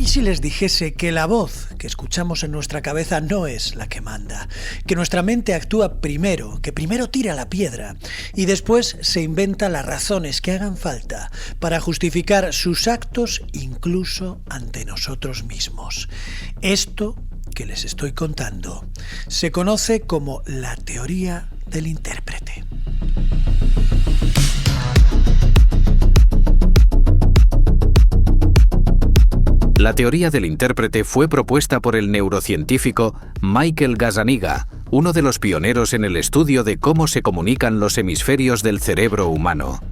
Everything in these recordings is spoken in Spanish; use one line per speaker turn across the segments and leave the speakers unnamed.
¿Y si les dijese que la voz que escuchamos en nuestra cabeza no es la que manda? Que nuestra mente actúa primero, que primero tira la piedra y después se inventa las razones que hagan falta para justificar sus actos incluso ante nosotros mismos. Esto que les estoy contando se conoce como la teoría del intérprete.
La teoría del intérprete fue propuesta por el neurocientífico Michael Gazzaniga, uno de los pioneros en el estudio de cómo se comunican los hemisferios del cerebro humano.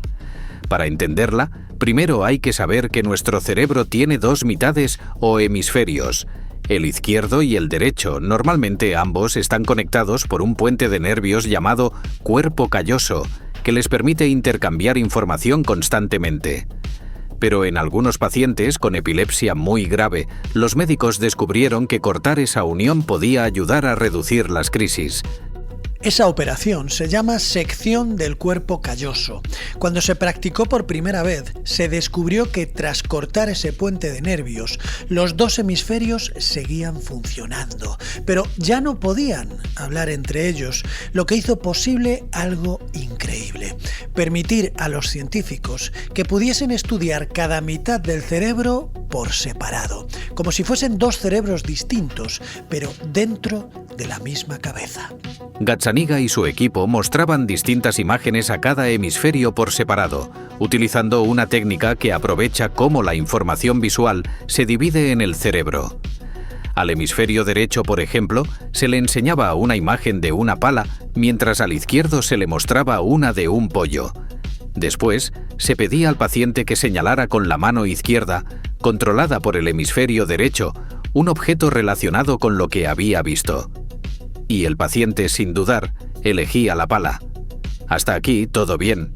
Para entenderla, primero hay que saber que nuestro cerebro tiene dos mitades o hemisferios, el izquierdo y el derecho. Normalmente ambos están conectados por un puente de nervios llamado cuerpo calloso, que les permite intercambiar información constantemente. Pero en algunos pacientes con epilepsia muy grave, los médicos descubrieron que cortar esa unión podía ayudar a reducir las crisis.
Esa operación se llama sección del cuerpo calloso. Cuando se practicó por primera vez, se descubrió que tras cortar ese puente de nervios, los dos hemisferios seguían funcionando, pero ya no podían hablar entre ellos, lo que hizo posible algo increíble: permitir a los científicos que pudiesen estudiar cada mitad del cerebro por separado, como si fuesen dos cerebros distintos, pero dentro de la misma cabeza.
Gazzaniga y su equipo mostraban distintas imágenes a cada hemisferio por separado, utilizando una técnica que aprovecha cómo la información visual se divide en el cerebro. Al hemisferio derecho, por ejemplo, se le enseñaba una imagen de una pala, mientras al izquierdo se le mostraba una de un pollo. Después, se pedía al paciente que señalara con la mano izquierda, controlada por el hemisferio derecho, un objeto relacionado con lo que había visto. Y el paciente, sin dudar, elegía la pala. Hasta aquí todo bien.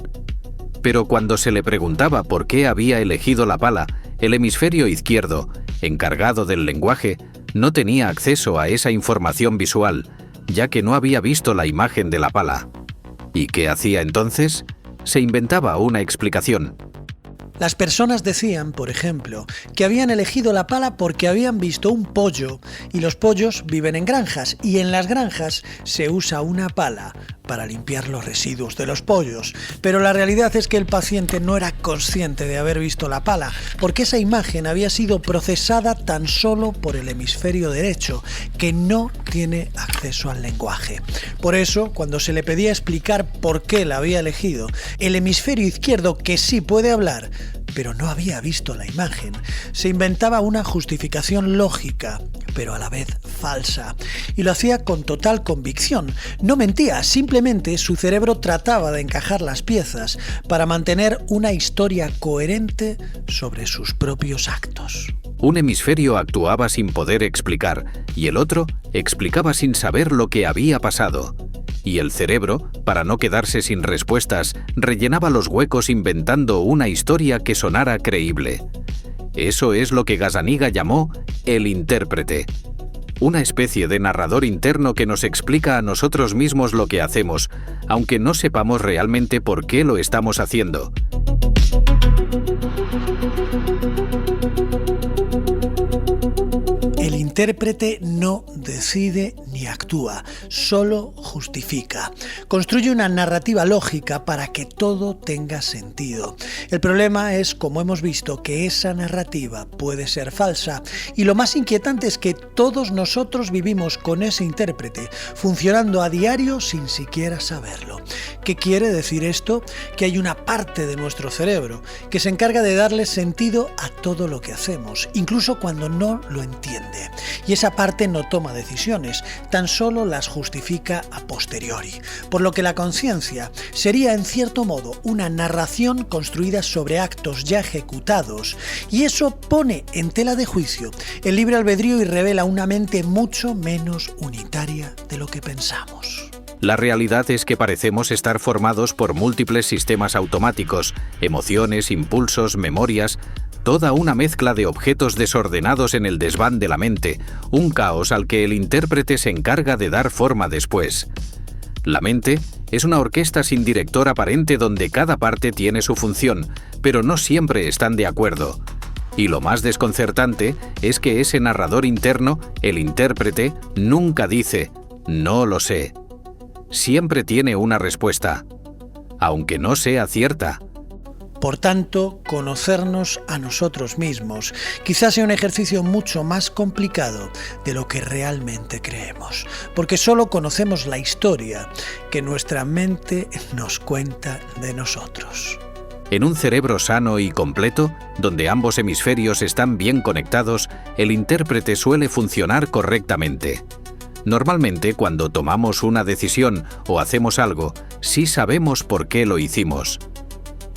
Pero cuando se le preguntaba por qué había elegido la pala, el hemisferio izquierdo, encargado del lenguaje, no tenía acceso a esa información visual, ya que no había visto la imagen de la pala. ¿Y qué hacía entonces? Se inventaba una explicación.
Las personas decían, por ejemplo, que habían elegido la pala porque habían visto un pollo y los pollos viven en granjas y en las granjas se usa una pala para limpiar los residuos de los pollos. Pero la realidad es que el paciente no era consciente de haber visto la pala porque esa imagen había sido procesada tan solo por el hemisferio derecho, que no tiene acceso al lenguaje. Por eso, cuando se le pedía explicar por qué la había elegido, el hemisferio izquierdo, que sí puede hablar, pero no había visto la imagen, se inventaba una justificación lógica, pero a la vez falsa, y lo hacía con total convicción. No mentía, simplemente su cerebro trataba de encajar las piezas para mantener una historia coherente sobre sus propios actos.
Un hemisferio actuaba sin poder explicar, y el otro explicaba sin saber lo que había pasado. Y el cerebro, para no quedarse sin respuestas, rellenaba los huecos inventando una historia que sonara creíble. Eso es lo que Gazzaniga llamó el intérprete. Una especie de narrador interno que nos explica a nosotros mismos lo que hacemos, aunque no sepamos realmente por qué lo estamos haciendo.
El intérprete no decide ni actúa, solo justifica. Construye una narrativa lógica para que todo tenga sentido. El problema es, como hemos visto, que esa narrativa puede ser falsa. Y lo más inquietante es que todos nosotros vivimos con ese intérprete, funcionando a diario sin siquiera saberlo. ¿Qué quiere decir esto? Que hay una parte de nuestro cerebro que se encarga de darle sentido a todo lo que hacemos, incluso cuando no lo entiende. Y esa parte no toma decisiones, tan solo las justifica a posteriori. Por lo que la conciencia sería, en cierto modo, una narración construida sobre actos ya ejecutados, y eso pone en tela de juicio el libre albedrío y revela una mente mucho menos unitaria de lo que pensamos.
La realidad es que parecemos estar formados por múltiples sistemas automáticos, emociones, impulsos, memorias, toda una mezcla de objetos desordenados en el desván de la mente, un caos al que el intérprete se encarga de dar forma después. La mente es una orquesta sin director aparente donde cada parte tiene su función, pero no siempre están de acuerdo. Y lo más desconcertante es que ese narrador interno, el intérprete, nunca dice «no lo sé». Siempre tiene una respuesta, aunque no sea cierta.
Por tanto, conocernos a nosotros mismos quizás sea un ejercicio mucho más complicado de lo que realmente creemos, porque solo conocemos la historia que nuestra mente nos cuenta de nosotros.
En un cerebro sano y completo, donde ambos hemisferios están bien conectados, el intérprete suele funcionar correctamente. Normalmente, cuando tomamos una decisión o hacemos algo, sí sabemos por qué lo hicimos.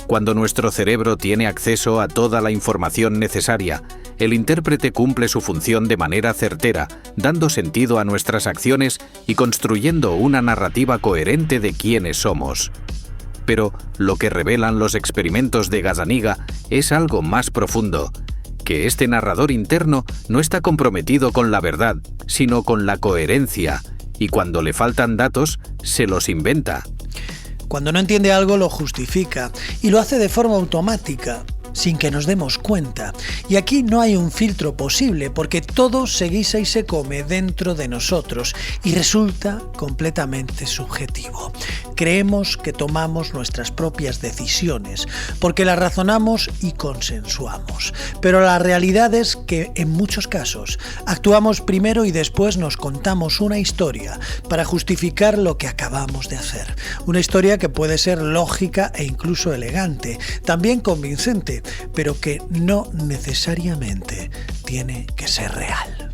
Cuando nuestro cerebro tiene acceso a toda la información necesaria, el intérprete cumple su función de manera certera, dando sentido a nuestras acciones y construyendo una narrativa coherente de quiénes somos. Pero lo que revelan los experimentos de Gazzaniga es algo más profundo, que este narrador interno no está comprometido con la verdad, sino con la coherencia, y cuando le faltan datos, se los inventa.
Cuando no entiende algo lo justifica y lo hace de forma automática, sin que nos demos cuenta. Y aquí no hay un filtro posible porque todo se guisa y se come dentro de nosotros y resulta completamente subjetivo. Creemos que tomamos nuestras propias decisiones porque las razonamos y consensuamos. Pero la realidad es que en muchos casos actuamos primero y después nos contamos una historia para justificar lo que acabamos de hacer. Una historia que puede ser lógica e incluso elegante, también convincente, pero que no necesariamente tiene que ser real.